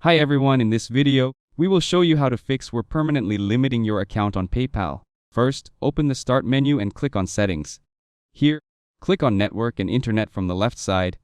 Hi everyone, in this video, we will show you how to fix we're permanently limiting your account on PayPal. First, open the Start menu and click on Settings. Here, click on Network and Internet from the left side.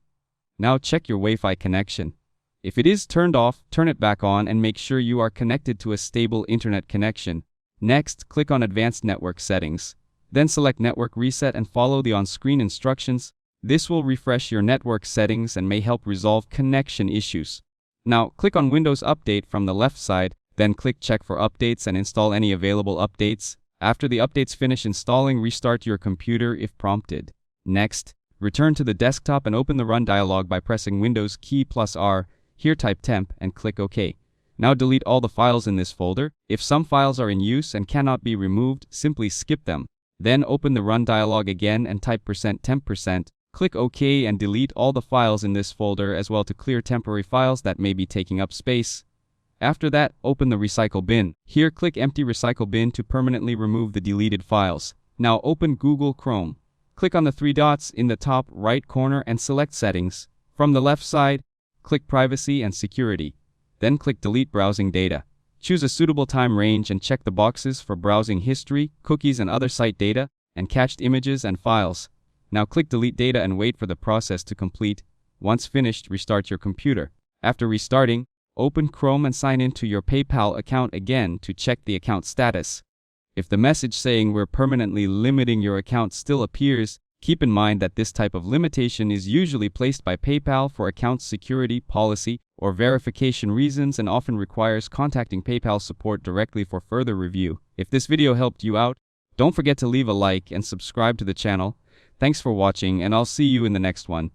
Now check your Wi-Fi connection. If it is turned off, turn it back on and make sure you are connected to a stable internet connection. Next, click on Advanced Network Settings. Then select Network Reset and follow the on-screen instructions. This will refresh your network settings and may help resolve connection issues. Now, click on Windows Update from the left side, then click Check for updates and install any available updates. After the updates finish installing, restart your computer if prompted. Next, return to the desktop and open the Run dialog by pressing Windows key plus R. Here type temp and click OK. Now delete all the files in this folder. If some files are in use and cannot be removed, simply skip them. Then open the Run dialog again and type %temp%. Click OK and delete all the files in this folder as well to clear temporary files that may be taking up space. After that, open the Recycle bin. Here click Empty Recycle bin to permanently remove the deleted files. Now open Google Chrome. Click on the three dots in the top right corner and select Settings. From the left side, click Privacy and Security. Then click Delete Browsing Data. Choose a suitable time range and check the boxes for browsing history, cookies and other site data, and cached images and files. Now click Delete Data and wait for the process to complete. Once finished, restart your computer. After restarting, open Chrome and sign into your PayPal account again to check the account status. If the message saying we're permanently limiting your account still appears, keep in mind that this type of limitation is usually placed by PayPal for account security, policy, or verification reasons and often requires contacting PayPal support directly for further review. If this video helped you out, don't forget to leave a like and subscribe to the channel. Thanks for watching and I'll see you in the next one.